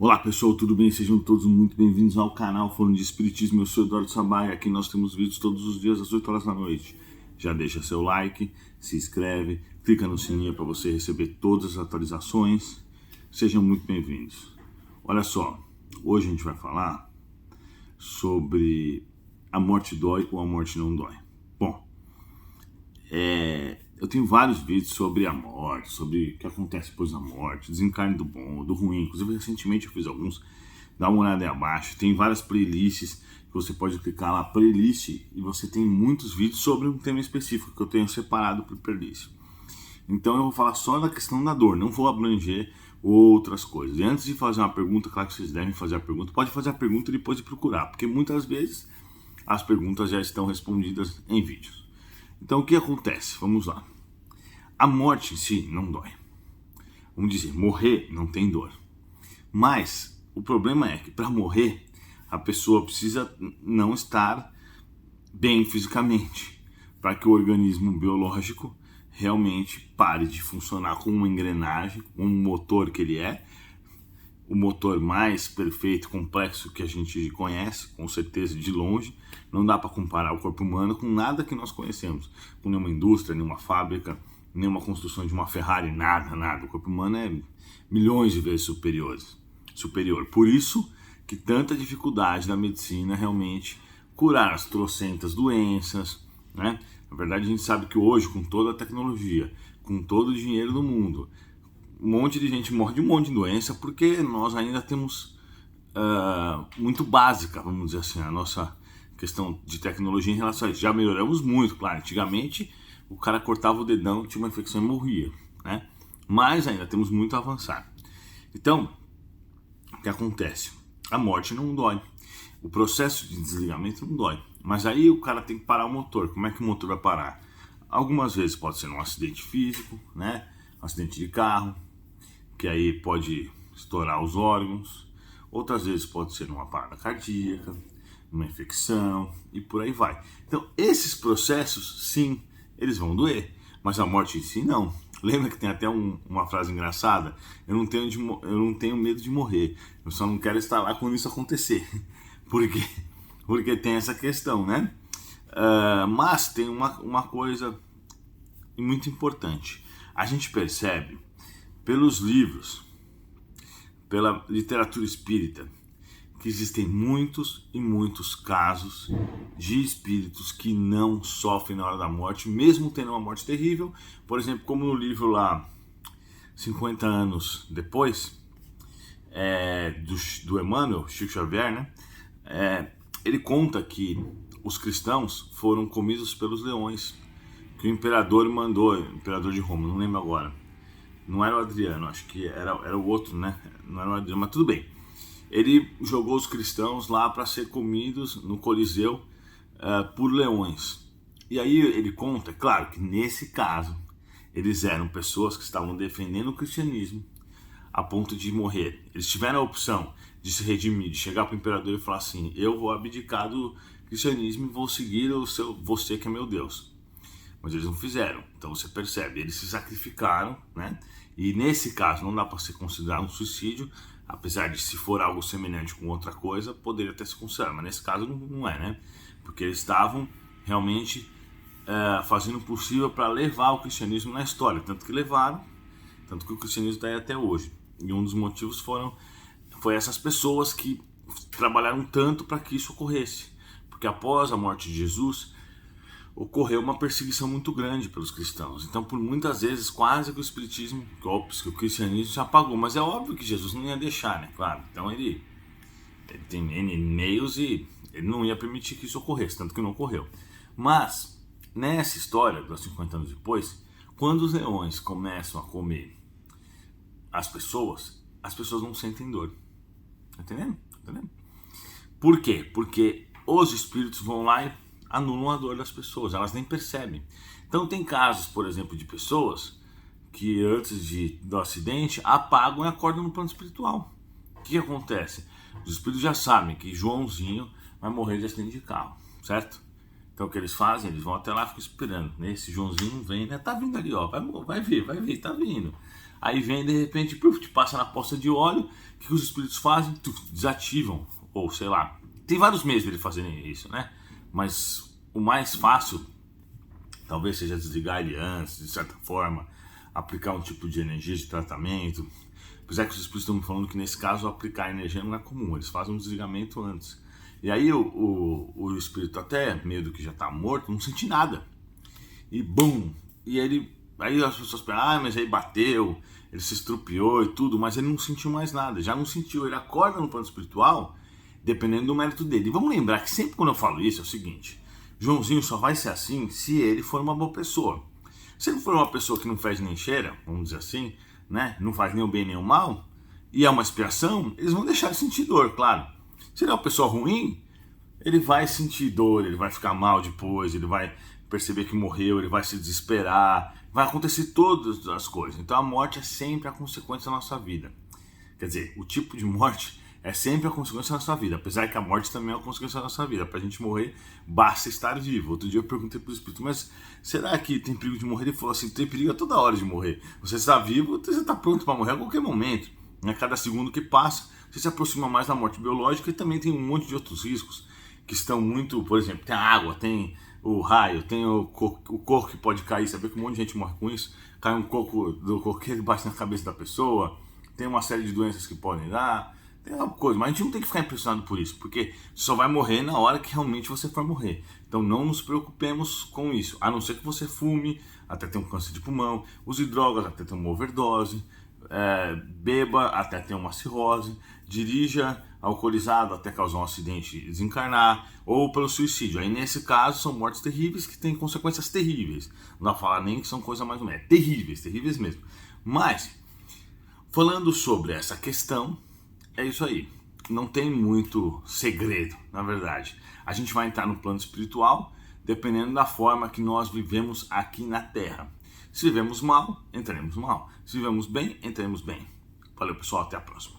Olá pessoal, tudo bem? Sejam todos muito bem-vindos ao canal falando de Espiritismo. Eu sou Eduardo Sabaia, aqui nós temos vídeos todos os dias às 8 horas da noite. Já deixa seu like, se inscreve, clica no sininho para você receber todas as atualizações. Sejam muito bem-vindos. Olha só, hoje a gente vai falar sobre a morte dói ou a morte não dói. Bom, eu tenho vários vídeos sobre a morte, sobre o que acontece depois da morte, desencarne do bom, do ruim. Inclusive, recentemente eu fiz alguns, dá uma olhada aí abaixo. Tem várias playlists que você pode clicar lá, playlist, e você tem muitos vídeos sobre um tema específico que eu tenho separado por playlist. Então eu vou falar só da questão da dor, não vou abranger outras coisas. E antes de fazer uma pergunta, claro que vocês devem fazer a pergunta, pode fazer a pergunta e depois de procurar, porque muitas vezes as perguntas já estão respondidas em vídeos. Então o que acontece? Vamos lá. A morte em si não dói. Vamos dizer, morrer não tem dor. Mas o problema é que para morrer a pessoa precisa não estar bem fisicamente, para que o organismo biológico realmente pare de funcionar como uma engrenagem, como um motor que ele é, o motor mais perfeito, complexo que a gente conhece, com certeza de longe. Não dá para comparar o corpo humano com nada que nós conhecemos, com nenhuma indústria, nenhuma fábrica, nenhuma construção de uma Ferrari, nada. O corpo humano é milhões de vezes superior. Por isso que tanta dificuldade da medicina realmente curar as trocentas doenças, né? Na verdade, a gente sabe que hoje, com toda a tecnologia, com todo o dinheiro do mundo, um monte de gente morre de um monte de doença porque nós ainda temos muito básica, vamos dizer assim, a nossa questão de tecnologia em relação a isso. Já melhoramos muito, claro. Antigamente o cara cortava o dedão, tinha uma infecção e morria, né? Mas ainda temos muito a avançar. Então, o que acontece? A morte não dói. O processo de desligamento não dói. Mas aí o cara tem que parar o motor. Como é que o motor vai parar? Algumas vezes pode ser num acidente físico, né? Um acidente de carro, que aí pode estourar os órgãos. Outras vezes pode ser numa parada cardíaca, numa infecção e por aí vai. Então, esses processos, sim, eles vão doer, mas a morte em si não. Lembra que tem até uma frase engraçada? Eu não tenho medo de morrer, eu só não quero estar lá quando isso acontecer. Porque tem essa questão, né? Mas tem uma coisa muito importante. A gente percebe pelos livros, pela literatura espírita, que existem muitos e muitos casos de espíritos que não sofrem na hora da morte, mesmo tendo uma morte terrível. Por exemplo, como no livro lá, 50 anos depois, do Emmanuel, Chico Xavier, né? Ele conta que os cristãos foram comidos pelos leões, que o imperador mandou, o imperador de Roma, não lembro agora. Não era o Adriano, acho que era o outro, né? Não era o Adriano, mas tudo bem. Ele jogou os cristãos lá para ser comidos no Coliseu por leões. E aí ele conta, claro, que nesse caso eles eram pessoas que estavam defendendo o cristianismo a ponto de morrer. Eles tiveram a opção de se redimir, de chegar para o imperador e falar assim: eu vou abdicar do cristianismo e vou seguir você que é meu Deus. Mas eles não fizeram. Então você percebe, eles se sacrificaram, né? E nesse caso não dá para ser considerado um suicídio, apesar de, se for algo semelhante com outra coisa, poderia até se considerar, mas nesse caso não é, né? Porque eles estavam realmente fazendo o possível para levar o cristianismo na história, tanto que levaram, tanto que o cristianismo está aí até hoje. E um dos motivos foi essas pessoas que trabalharam tanto para que isso ocorresse, porque após a morte de Jesus ocorreu uma perseguição muito grande pelos cristãos. Então, por muitas vezes, quase que o espiritismo, que o cristianismo se apagou. Mas é óbvio que Jesus não ia deixar, né? Claro. Então, ele tem N meios e ele não ia permitir que isso ocorresse, tanto que não ocorreu. Mas, nessa história, dos 50 anos depois, quando os leões começam a comer as pessoas não sentem dor. Tá entendendo? Por quê? Porque os espíritos vão lá e anulam a dor das pessoas, elas nem percebem. Então tem casos, por exemplo, de pessoas que antes do acidente apagam e acordam no plano espiritual. O que acontece? Os espíritos já sabem que Joãozinho vai morrer de acidente de carro, certo? Então o que eles fazem? Eles vão até lá e ficam esperando. Esse Joãozinho não vem, né? Tá vindo ali, ó, vai vir, tá vindo. Aí vem de repente, puf, te passa na poça de óleo, o que os espíritos fazem? Desativam, ou sei lá. Tem vários meios dele fazerem isso, né? Mas o mais fácil talvez seja desligar ele antes, de certa forma, aplicar um tipo de energia de tratamento. Apesar que os espíritos estão me falando que nesse caso aplicar energia não é comum, eles fazem um desligamento antes. E aí o espírito até meio do que já está morto, não sente nada. E bum! E aí as pessoas pensam, mas aí bateu, ele se estrupiou e tudo, mas ele não sentiu mais nada, já não sentiu, ele acorda no plano espiritual, dependendo do mérito dele. E vamos lembrar que sempre quando eu falo isso é o seguinte, Joãozinho só vai ser assim se ele for uma boa pessoa. Se ele for uma pessoa que não fede nem cheira, vamos dizer assim, né? Não faz nem o bem nem o mal, e é uma expiação, eles vão deixar de sentir dor, claro. Se ele é uma pessoa ruim, ele vai sentir dor, ele vai ficar mal depois, ele vai perceber que morreu, ele vai se desesperar, vai acontecer todas as coisas. Então a morte é sempre a consequência da nossa vida. Quer dizer, o tipo de morte é sempre a consequência da nossa vida, apesar que a morte também é a consequência da nossa vida. Para a gente morrer, basta estar vivo. Outro dia eu perguntei para o espírito, mas será que tem perigo de morrer? Ele falou assim, tem perigo a toda hora de morrer. Você está vivo, você está pronto para morrer a qualquer momento. A cada segundo que passa, você se aproxima mais da morte biológica e também tem um monte de outros riscos que estão muito, por exemplo, tem a água, tem o raio, tem o coco que pode cair, sabe que um monte de gente morre com isso, cai um coco do coqueiro bate na cabeça da pessoa, tem uma série de doenças que podem dar, tem uma coisa, mas a gente não tem que ficar impressionado por isso, porque só vai morrer na hora que realmente você for morrer. Então não nos preocupemos com isso, a não ser que você fume, até ter um câncer de pulmão, use drogas, até ter uma overdose, beba até ter uma cirrose, dirija alcoolizado até causar um acidente e desencarnar, ou pelo suicídio. Aí nesse caso são mortes terríveis que têm consequências terríveis. Não dá falar nem que são coisa mais ou menos, terríveis, terríveis mesmo. Mas, falando sobre essa questão, é isso aí. Não tem muito segredo, na verdade. A gente vai entrar no plano espiritual dependendo da forma que nós vivemos aqui na Terra. Se vivemos mal, entraremos mal. Se vivemos bem, entraremos bem. Valeu, pessoal. Até a próxima.